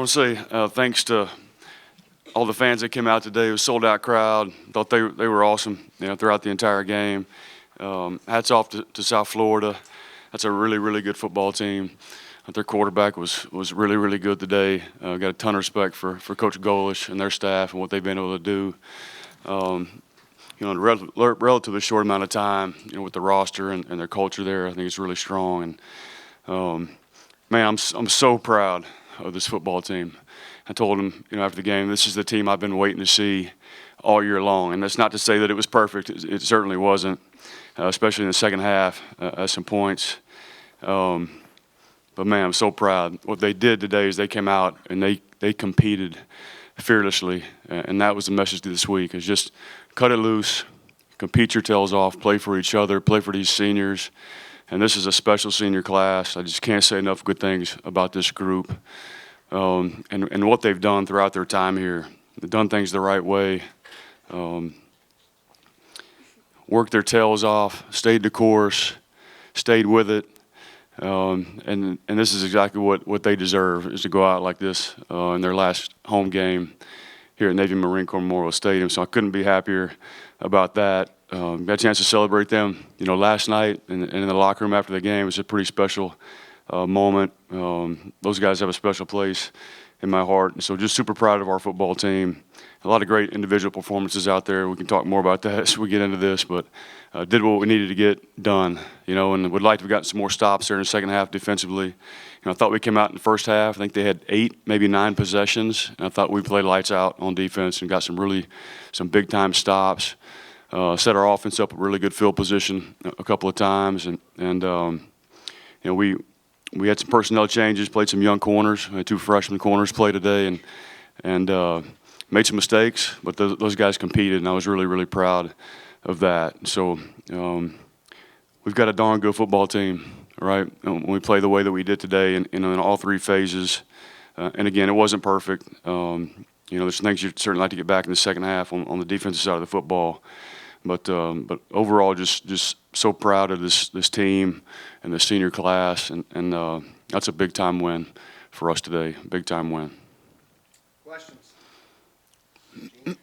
I want to say thanks to all the fans that came out today. It was a sold-out crowd. Thought they were awesome, throughout the entire game. Hats off to South Florida. That's a really, really good football team. Their quarterback was really, really good today. Got a ton of respect for Coach Golish and their staff and what they've been able to do. In a relatively short amount of time, with the roster and their culture there, I think it's really strong. And man, I'm so proud of this football team. I told them, after the game, this is the team I've been waiting to see all year long. And that's not to say that it was perfect. It certainly wasn't, especially in the second half at some points. But man, I'm so proud. What they did today is they came out and they competed fearlessly, and that was the message this week: is just cut it loose, compete your tails off, play for each other, play for these seniors. And this is a special senior class. I just can't say enough good things about this group and what they've done throughout their time here. They've done things the right way, worked their tails off, stayed the course, stayed with it. And this is exactly what they deserve, is to go out like this in their last home game here at Navy Marine Corps Memorial Stadium. So I couldn't be happier about that. Got a chance to celebrate them, last night and in the locker room after the game. It was a pretty special moment. Those guys have a special place in my heart. And so just super proud of our football team. A lot of great individual performances out there. We can talk more about that as we get into this, but did what we needed to get done, and would like to have gotten some more stops there in the second half defensively. I thought we came out in the first half. I think they had 8, maybe 9 possessions. And I thought we played lights out on defense and got some big-time stops. Set our offense up a really good field position a couple of times, and we had some personnel changes, played some young corners. We had 2 freshman corners play today, and made some mistakes, but those guys competed, and I was really, really proud of that. So we've got a darn good football team, right? When we play the way that we did today, in all 3 phases, and again, it wasn't perfect. There's things you'd certainly like to get back in the second half on the defensive side of the football. But overall, just so proud of this team and the senior class, and that's a big-time win for us today, big-time win. Questions?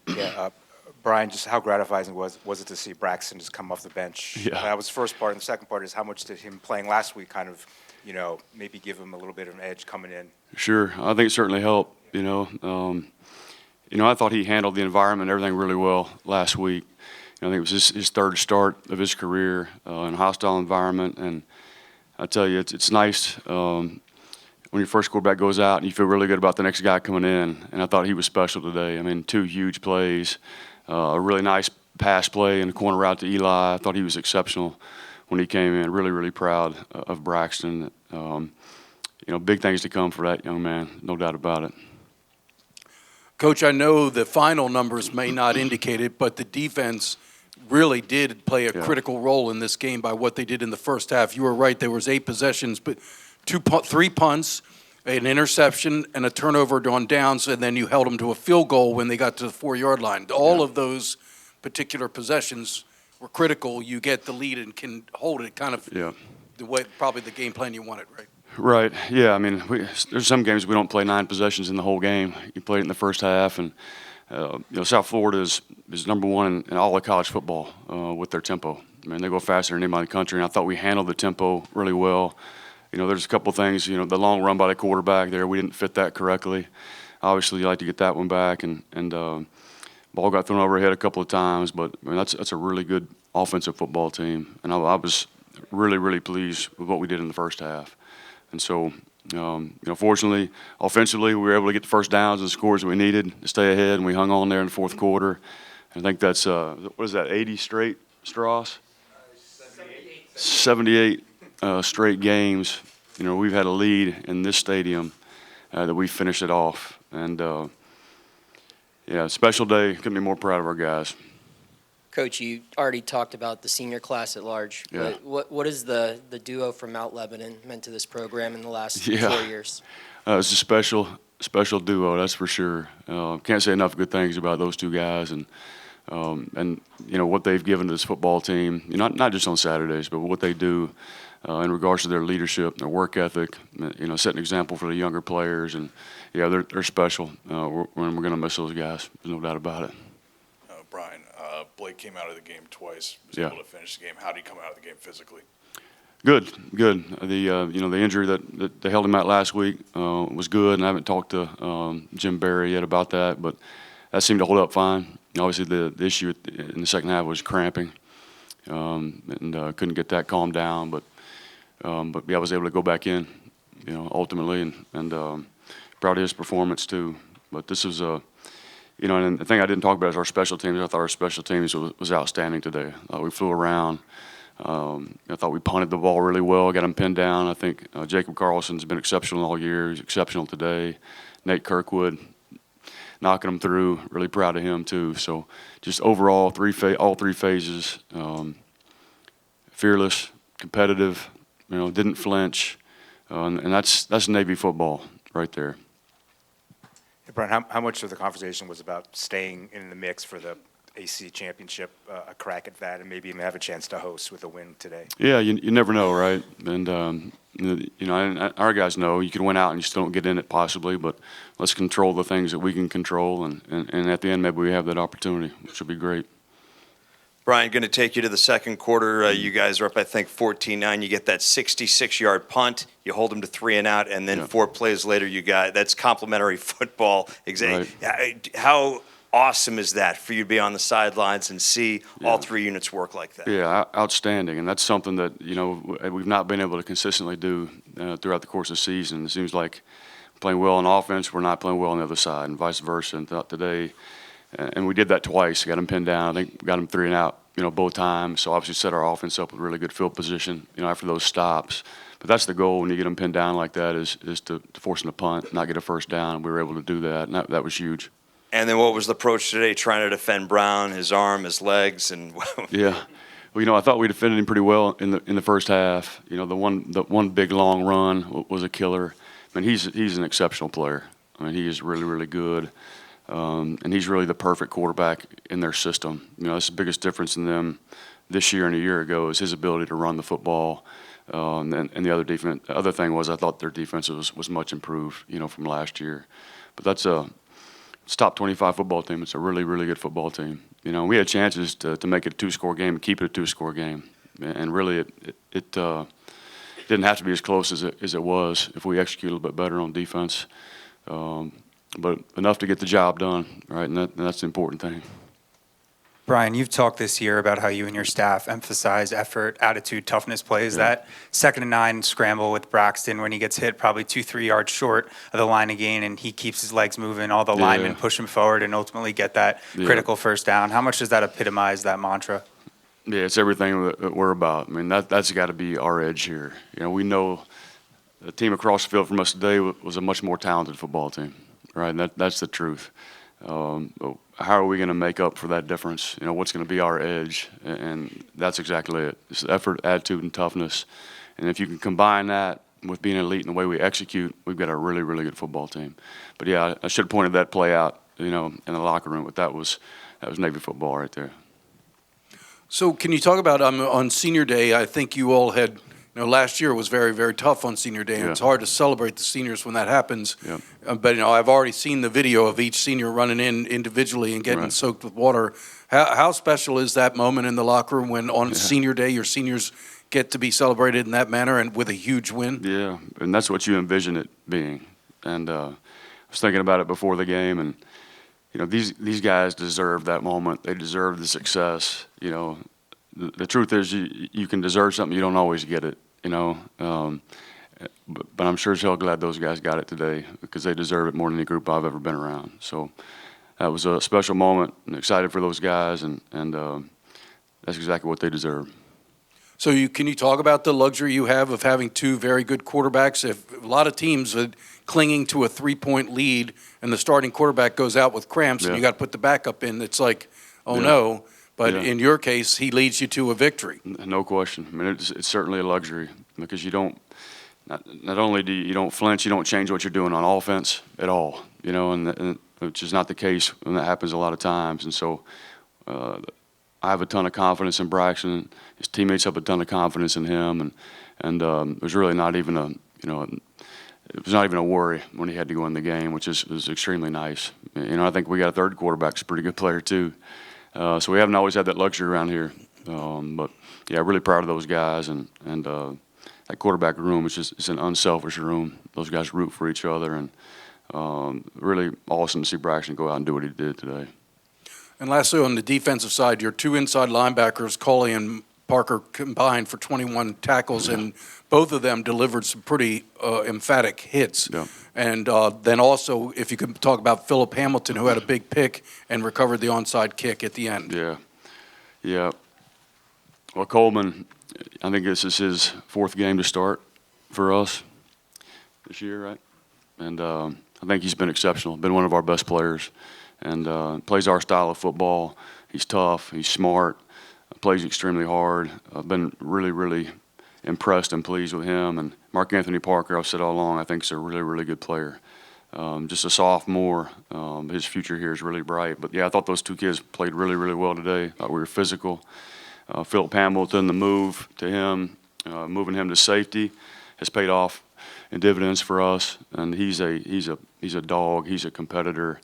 Yeah, Brian, just how gratifying was it to see Braxton just come off the bench? Yeah. That was the first part, and the second part is how much did him playing last week kind of, maybe give him a little bit of an edge coming in? Sure, I think it certainly helped. I thought he handled the environment, everything really well last week. I think it was his third start of his career in a hostile environment, and I tell you, it's nice when your first quarterback goes out and you feel really good about the next guy coming in. And I thought he was special today. I mean, 2 huge plays, a really nice pass play in the corner route to Eli. I thought he was exceptional when he came in. Really, really proud of Braxton. Big things to come for that young man, no doubt about it. Coach, I know the final numbers may not indicate it, but the defense really did play a critical role in this game by what they did in the first half. You were right, there was 8 possessions, but 3 punts, an interception, and a turnover on downs, and then you held them to a field goal when they got to the 4-yard line. All of those particular possessions were critical. You get the lead and can hold it kind of the way, probably the game plan you wanted, right? Right. Yeah. I mean, there's some games we don't play 9 possessions in the whole game. You play it in the first half, and South Florida is number 1 in all of college football with their tempo. I mean, they go faster than anybody in the country, and I thought we handled the tempo really well. There's a couple of things. The long run by the quarterback there, we didn't fit that correctly. Obviously, you like to get that one back, and ball got thrown overhead a couple of times. But I mean, that's a really good offensive football team, and I was really, really pleased with what we did in the first half. And so, fortunately, offensively, we were able to get the first downs and scores that we needed to stay ahead, and we hung on there in the fourth quarter. I think that's, 80 straight, Strauss? 78 straight games. We've had a lead in this stadium that we finished it off. And, special day. Couldn't be more proud of our guys. Coach, you already talked about the senior class at large. Yeah. But what is the duo from Mount Lebanon meant to this program in the last 4 years? It's a special duo, that's for sure. Can't say enough good things about those 2 guys, and what they've given to this football team. Not just on Saturdays, but what they do in regards to their leadership, their work ethic, set an example for the younger players. And, yeah, they're special. We're going to miss those guys. There's no doubt about it. Brian, Blake came out of the game twice, was Yeah. able to finish the game. How did he come out of the game physically? Good. The injury that they held him out last week was good, and I haven't talked to Jim Barry yet about that, but that seemed to hold up fine. Obviously, the issue in the second half was cramping, and couldn't get that calmed down. But yeah, I was able to go back in, ultimately, and proud of his performance too. But this was and the thing I didn't talk about is our special teams. I thought our special teams was outstanding today. We flew around. I thought we punted the ball really well, got him pinned down. I think Jacob Carlson's been exceptional all year. He's exceptional today. Nate Kirkwood knocking him through. Really proud of him too. So just overall, all three phases, fearless, competitive. Didn't flinch, and that's Navy football right there. Hey, Brian, how much of the conversation was about staying in the mix for the AC championship, a crack at that, and maybe even have a chance to host with a win today? Yeah, you never know, right? And and our guys know you can win out and you still don't get in it possibly, but let's control the things that we can control, and at the end maybe we have that opportunity, which will be great. Brian, going to take you to the second quarter. You guys are up, I think, 14-9. You get that 66-yard punt. You hold them to 3 and out, and then 4 plays later, that's complimentary football. Right. How awesome is that for you to be on the sidelines and see all 3 units work like that? Yeah, outstanding, and that's something that we've not been able to consistently do throughout the course of the season. It seems like playing well on offense, we're not playing well on the other side, and vice versa. And today, and we did that twice. Got him pinned down. I think we got him 3 and out, both times. So obviously set our offense up with really good field position, after those stops. But that's the goal when you get them pinned down like that is to force them to punt, not get a first down. We were able to do that, and that was huge. And then what was the approach today, trying to defend Brown, his arm, his legs, and Yeah, well, I thought we defended him pretty well in the first half. The one big long run was a killer. I mean, he's an exceptional player. I mean, he is really, really good, and he's really the perfect quarterback in their system. That's the biggest difference in them this year and a year ago is his ability to run the football. And the other thing was I thought their defense was much improved, from last year. But it's top 25 football team. It's a really, really good football team. We had chances to make it a 2-score game and keep it a 2-score game. And really it didn't have to be as close as it was if we executed a little bit better on defense. But enough to get the job done, right? And that's the important thing. Brian, you've talked this year about how you and your staff emphasize effort, attitude, toughness plays. Yeah. That 2nd and 9 scramble with Braxton when he gets hit probably 2-3 yards short of the line again, and he keeps his legs moving, all the linemen push him forward and ultimately get that critical first down. How much does that epitomize that mantra? Yeah, it's everything that we're about. I mean, that's got to be our edge here. We know the team across the field from us today was a much more talented football team, right? And that's the truth. How are we going to make up for that difference? What's going to be our edge? And that's exactly it. It's effort, attitude, and toughness. And if you can combine that with being elite in the way we execute, we've got a really, really good football team. But yeah, I should have pointed that play out, in the locker room. But that was Navy football right there. So can you talk about on Senior Day, I think you all had, last year was very, very tough on Senior Day, and Yeah. it's hard to celebrate the seniors when that happens. Yeah. But, I've already seen the video of each senior running in individually and getting Right. soaked with water. How special is that moment in the locker room when on Senior Day your seniors get to be celebrated in that manner and with a huge win? Yeah, and that's what you envision it being. And I was thinking about it before the game, and these guys deserve that moment. They deserve the success. The truth is you can deserve something, you don't always get it. But I'm sure as hell glad those guys got it today because they deserve it more than any group I've ever been around. So that was a special moment, and excited for those guys, and that's exactly what they deserve. So can you talk about the luxury you have of having 2 very good quarterbacks? If a lot of teams are clinging to a 3-point lead and the starting quarterback goes out with cramps and you got to put the backup in, it's like, no. But in your case, he leads you to a victory. No question. I mean, it's certainly a luxury because you don't. Not only do you don't flinch, you don't change what you're doing on offense at all. And which is not the case when that happens a lot of times. And so, I have a ton of confidence in Braxton. His teammates have a ton of confidence in him, and it was really not even it was not even a worry when he had to go in the game, which is extremely nice. I think we got a third quarterback who's a pretty good player too. So we haven't always had that luxury around here. But yeah, really proud of those guys and that quarterback room is it's an unselfish room. Those guys root for each other, and really awesome to see Braxton go out and do what he did today. And lastly, on the defensive side, your two inside linebackers, Cauley and Parker, combined for 21 tackles, and both of them delivered some pretty emphatic hits. Yeah. And then also, if you could talk about Phillip Hamilton, who had a big pick and recovered the onside kick at the end. Yeah. Well, Coleman, I think this is his fourth game to start for us this year, right? And I think he's been exceptional, been one of our best players, and plays our style of football. He's tough, he's smart, plays extremely hard. I've been really, really impressed and pleased with him. And MarcAnthony Parker, I've said all along, I think is a really, really good player. Just a sophomore. His future here is really bright. But, yeah, I thought those two kids played really, really well today. I thought we were physical. Phillip Hamilton, the move to him, moving him to safety, has paid off in dividends for us. And he's a dog. He's a competitor.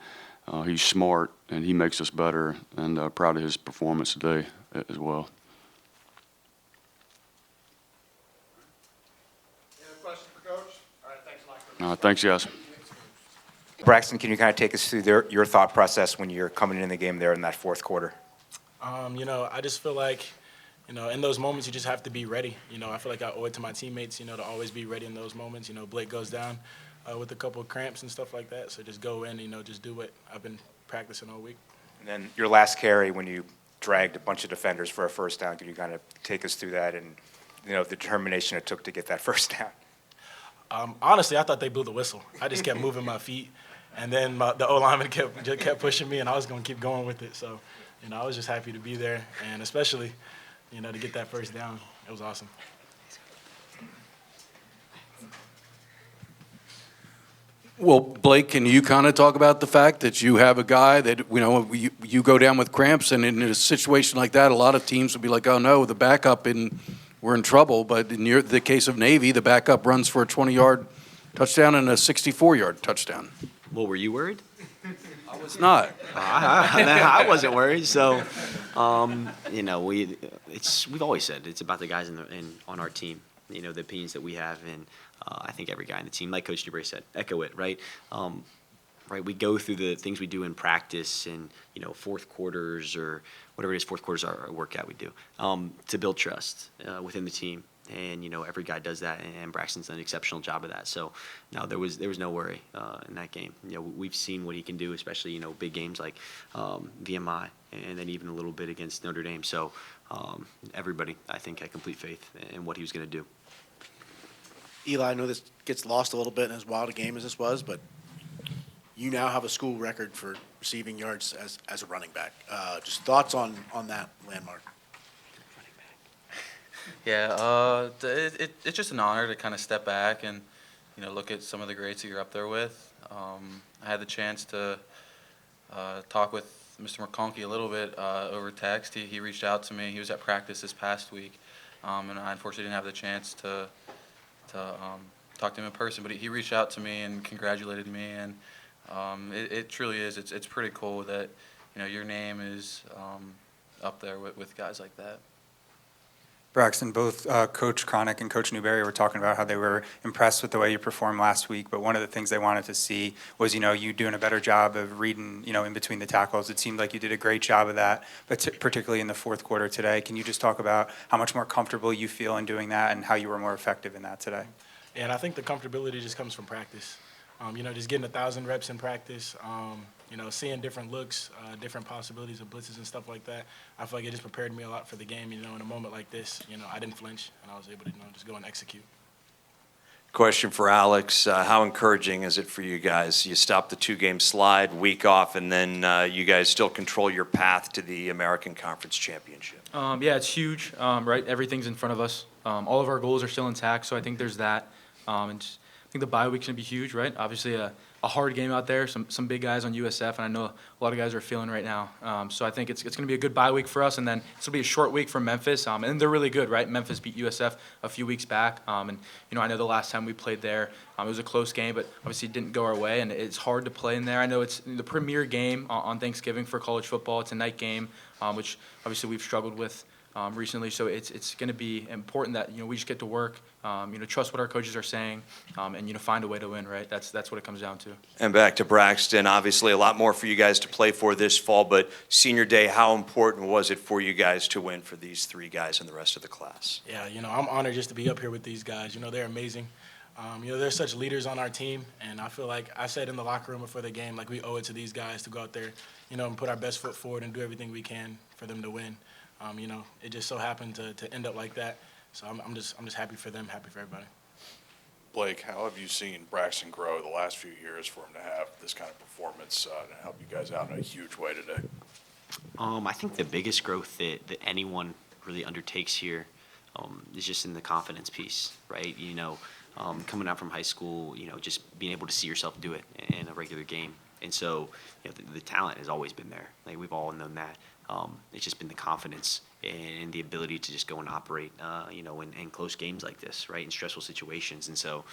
He's smart, and he makes us better. And proud of his performance today as well. Any other questions for Coach? All right, thanks a lot. Thanks, guys. Braxton, can you kind of take us through your thought process when you're coming in the game there in that fourth quarter? I just feel like, in those moments you just have to be ready. I feel like I owe it to my teammates, to always be ready in those moments. Blake goes down with a couple of cramps and stuff like that, so just go in, just do what I've been practicing all week. And then your last carry when you dragged a bunch of defenders for a first down, can you kind of take us through that and, the determination it took to get that first down? Honestly, I thought they blew the whistle. I just kept moving my feet, and then the O-lineman kept pushing me, and I was going to keep going with it. So, I was just happy to be there, and especially, to get that first down. It was awesome. Well, Blake, can you kind of talk about the fact that you have a guy that, you go down with cramps, and in a situation like that, a lot of teams would be like, oh, no, the backup, and we're in trouble. But in the case of Navy, the backup runs for a 20-yard touchdown and a 64-yard touchdown. Well, were you worried? I was not. I wasn't worried. So, we've always said it's about the guys on our team. The opinions that we have, and I think every guy in the team, like Coach Newberry said, echo it. Right. Right. We go through the things we do in practice, and fourth quarters or whatever it is. Fourth quarters are a workout we do to build trust within the team. And every guy does that, and Braxton's done an exceptional job of that. So no, there was no worry in that game. We've seen what he can do, especially big games like VMI, and then even a little bit against Notre Dame. So everybody, I think, had complete faith in what he was going to do. Eli, I know this gets lost a little bit in as wild a game as this was, but you now have a school record for receiving yards as a running back. Just thoughts on that landmark? Yeah, it's just an honor to kind of step back and, look at some of the greats that you're up there with. I had the chance to talk with Mr. McConkey a little bit over text. He reached out to me. He was at practice this past week, and I unfortunately didn't have the chance to talk to him in person. But he reached out to me and congratulated me, and it truly is. It's pretty cool that your name is up there with guys like that. Braxton, both Coach Cronick and Coach Newberry were talking about how they were impressed with the way you performed last week, but one of the things they wanted to see was, you doing a better job of reading, in between the tackles. It seemed like you did a great job of that, but particularly in the fourth quarter today. Can you just talk about how much more comfortable you feel in doing that and how you were more effective in that today? And I think the comfortability just comes from practice. Just getting 1,000 reps in practice, seeing different looks, different possibilities of blitzes and stuff like that. I feel like it just prepared me a lot for the game. In a moment like this, I didn't flinch, and I was able to, just go and execute. Question for Alex. How encouraging is it for you guys? You stop the two-game slide, week off, and then you guys still control your path to the American Conference Championship. Yeah, it's huge, right? Everything's in front of us. All of our goals are still intact, so I think there's that. think the bye week's going to be huge, right? Obviously, a hard game out there, some big guys on USF, and I know a lot of guys are feeling right now. So I think it's going to be a good bye week for us, and then it's going to be a short week for Memphis. And they're really good, right? Memphis beat USF a few weeks back. And, I know the last time we played there, it was a close game, but obviously it didn't go our way, and it's hard to play in there. I know it's the premier game on Thanksgiving for college football. It's a night game, which obviously we've struggled with recently. So it's going to be important that we just get to work, trust what our coaches are saying, and find a way to win. Right? That's what it comes down to. And back to Braxton, obviously a lot more for you guys to play for this fall, but senior day, how important was it for you guys to win for these three guys and the rest of the class? Yeah, I'm honored just to be up here with these guys. They're amazing. They're such leaders on our team, and I feel like I said in the locker room before the game, like we owe it to these guys to go out there, and put our best foot forward and do everything we can for them to win. It just so happened to end up like that. So I'm just happy for them, happy for everybody. Blake, how have you seen Braxton grow the last few years for him to have this kind of performance and help you guys out in a huge way today? I think the biggest growth that anyone really undertakes here is just in the confidence piece, right? Coming out from high school, just being able to see yourself do it in a regular game. And so, the talent has always been there. Like, we've all known that. It's just been the confidence and the ability to just go and operate, in close games like this, right, in stressful situations. And so,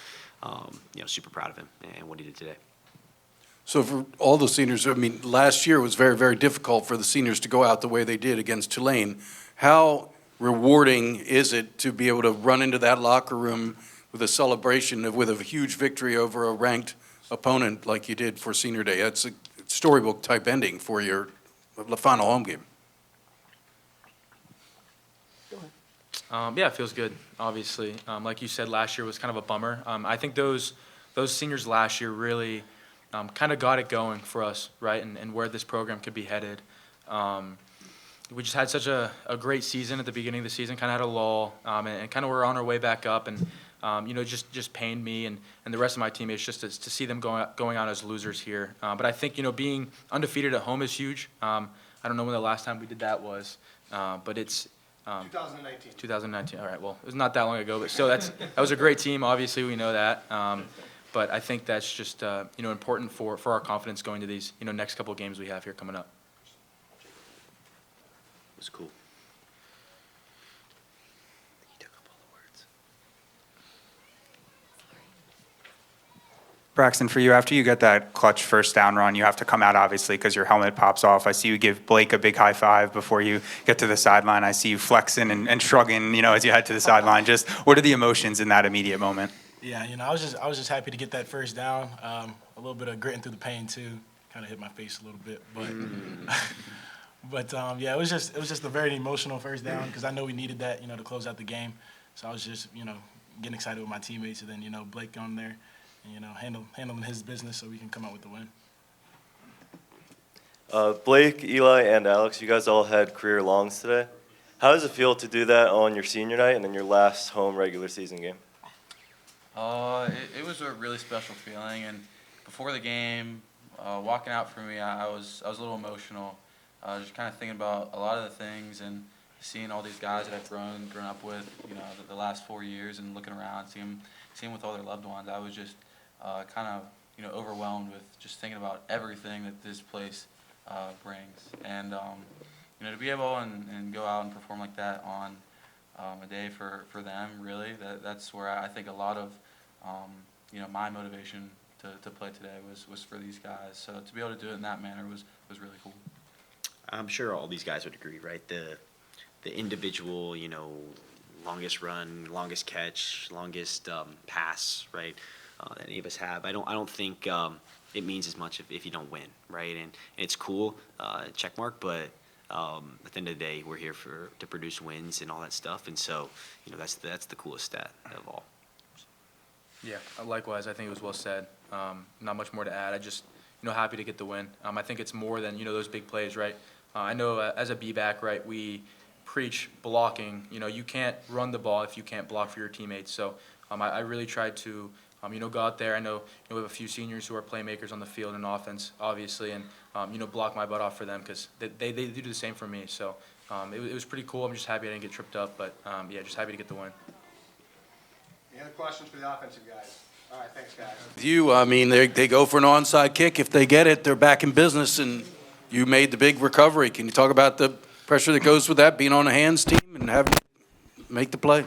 super proud of him and what he did today. So for all the seniors, last year was very, very difficult for the seniors to go out the way they did against Tulane. How rewarding is it to be able to run into that locker room with a celebration with a huge victory over a ranked opponent like you did for senior day? That's a storybook type ending for your final home game. Yeah, it feels good, obviously. Like you said, last year was kind of a bummer. I think those seniors last year really kind of got it going for us, right, and where this program could be headed. We just had such a great season at the beginning of the season, kind of had a lull, and kind of we're on our way back up, and just pained me and the rest of my teammates just to see them going out as losers here. But I think, being undefeated at home is huge. I don't know when the last time we did that was, but it's 2019. 2019. All right. Well, it was not that long ago, but still, that was a great team. Obviously, we know that. But I think that's just important for our confidence going to these next couple of games we have here coming up. It was cool. Braxton, for you, after you get that clutch first down run, you have to come out, obviously, because your helmet pops off. I see you give Blake a big high five before you get to the sideline. I see you flexing and shrugging, as you head to the sideline. Just what are the emotions in that immediate moment? Yeah, I was just happy to get that first down. A little bit of gritting through the pain too. Kind of hit my face a little bit, but yeah, it was just a very emotional first down because I know we needed that, to close out the game. So I was just, getting excited with my teammates, and then Blake on there. And, handling his business so we can come out with the win. Blake, Eli, and Alex, you guys all had career longs today. How does it feel to do that on your senior night and then your last home regular season game? It was a really special feeling, and before the game, walking out for me, I was a little emotional. Just kind of thinking about a lot of the things and seeing all these guys that I've grown up with, the last 4 years, and looking around, seeing with all their loved ones. I was just kind of overwhelmed with just thinking about everything that this place brings, and to be able and go out and perform like that on a day for them, really, that's where I think a lot of my motivation to play today was for these guys. So to be able to do it in that manner was really cool. I'm sure all these guys would agree, right? The individual, longest run, longest catch, longest pass, right? That any of us have. I don't think it means as much if you don't win, right? And it's cool, check mark, but at the end of the day, we're here to produce wins and all that stuff, and so that's the coolest stat of all. Yeah, likewise. I think it was well said. Not much more to add. I just happy to get the win. I think it's more than those big plays, right? I know as a B-back, right, we preach blocking. You can't run the ball if you can't block for your teammates. So I really tried to go out there. I know we have a few seniors who are playmakers on the field and offense, obviously, and block my butt off for them because they do the same for me. So it was pretty cool. I'm just happy I didn't get tripped up, but yeah, just happy to get the win. Any other questions for the offensive guys? All right, thanks, guys. With you, I mean, they go for an onside kick. If they get it, they're back in business, and you made the big recovery. Can you talk about the pressure that goes with that, being on a hands team and having to make the play?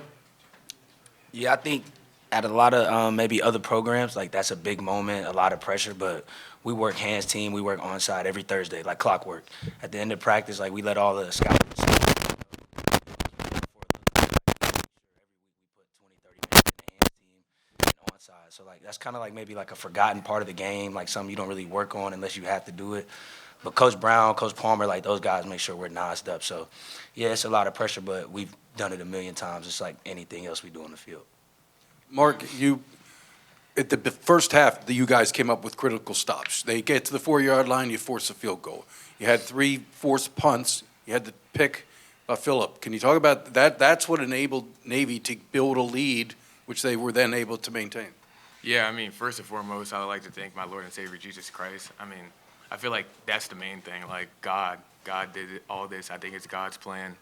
Yeah, I think at a lot of maybe other programs, like that's a big moment, a lot of pressure, but we work hands team, we work onside every Thursday, like clockwork. At the end of practice, like we let all the scouts so like that's kind of like maybe like a forgotten part of the game, like something you don't really work on unless you have to do it. But Coach Brown, Coach Palmer, like those guys make sure we're nosed up. So yeah, it's a lot of pressure, but we've done it a million times. It's like anything else we do on the field. Mark, at the first half, you guys came up with critical stops. They get to the 4-yard line, you force a field goal. You had 3 forced punts. You had the pick by Phillip. Can you talk about that? That's what enabled Navy to build a lead, which they were then able to maintain. Yeah, I mean, first and foremost, I would like to thank my Lord and Savior, Jesus Christ. I mean, I feel like that's the main thing. Like, God did all this. I think it's God's plan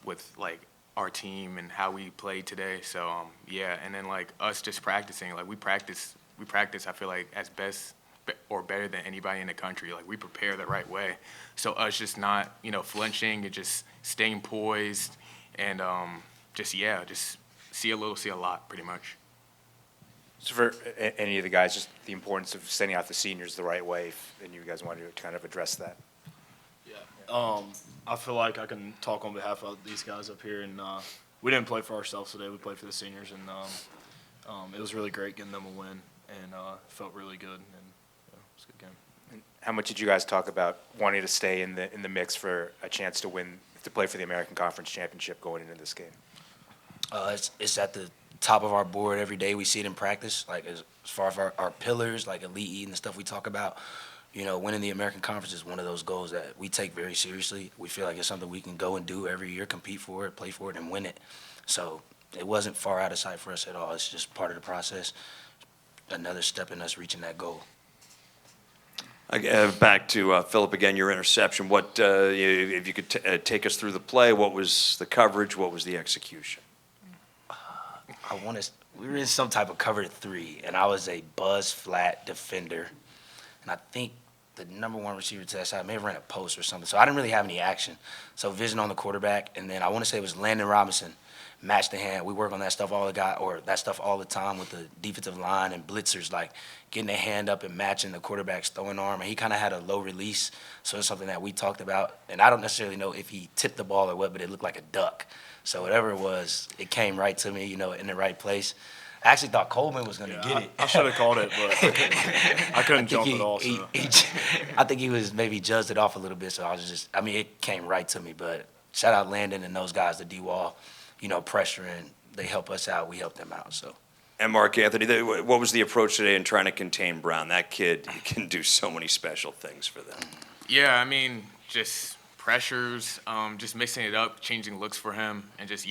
with, like, our team and how we played today. So, yeah, and then, like, us just practicing. Like, we practice, I feel like, as best or better than anybody in the country. Like, we prepare the right way. So us just not, flinching and just staying poised and just see a little, see a lot, pretty much. So for any of the guys, just the importance of sending out the seniors the right way, and you guys wanted to kind of address that. Yeah. I feel like I can talk on behalf of these guys up here, and we didn't play for ourselves today. We played for the seniors, and it was really great getting them a win, and felt really good, and it was a good game. And how much did you guys talk about wanting to stay in the mix for a chance to play for the American Conference Championship going into this game? It's at the top of our board every day. We see it in practice, like as far as our pillars, like elite eating and stuff we talk about. Winning the American Conference is one of those goals that we take very seriously. We feel like it's something we can go and do every year, compete for it, play for it, and win it. So it wasn't far out of sight for us at all. It's just part of the process, another step in us reaching that goal. Back to Phillip again, your interception. What, if you could take us through the play, what was the coverage, what was the execution? We were in some type of cover 3, and I was a buzz flat defender. And I think the number 1 receiver to that side may have ran a post or something. So I didn't really have any action. So vision on the quarterback, and then I want to say it was Landon Robinson, match the hand. We work on that stuff all the time with the defensive line and blitzers, like getting their hand up and matching the quarterback's throwing arm. And he kind of had a low release, so it's something that we talked about. And I don't necessarily know if he tipped the ball or what, but it looked like a duck. So whatever it was, it came right to me, in the right place. I actually thought Coleman was going to get it. I should have called it, but I couldn't jump it all. So. I think he was maybe juzzed it off a little bit, so it came right to me. But shout out Landon and those guys, the D-Wall, pressuring. They help us out, we help them out. So. And MarcAnthony, what was the approach today in trying to contain Brown? That kid can do so many special things for them. Yeah, I mean, just pressures, just mixing it up, changing looks for him, and just,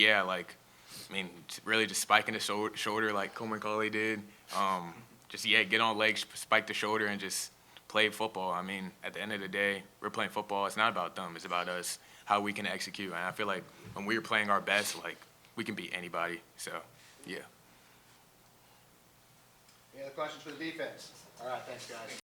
really just spiking the shoulder like Coleman Cauley did. Get on legs, spike the shoulder, and just play football. I mean, at the end of the day, we're playing football. It's not about them. It's about us, how we can execute. And I feel like when we're playing our best, we can beat anybody. So, yeah. Any other questions for the defense? All right, thanks, guys.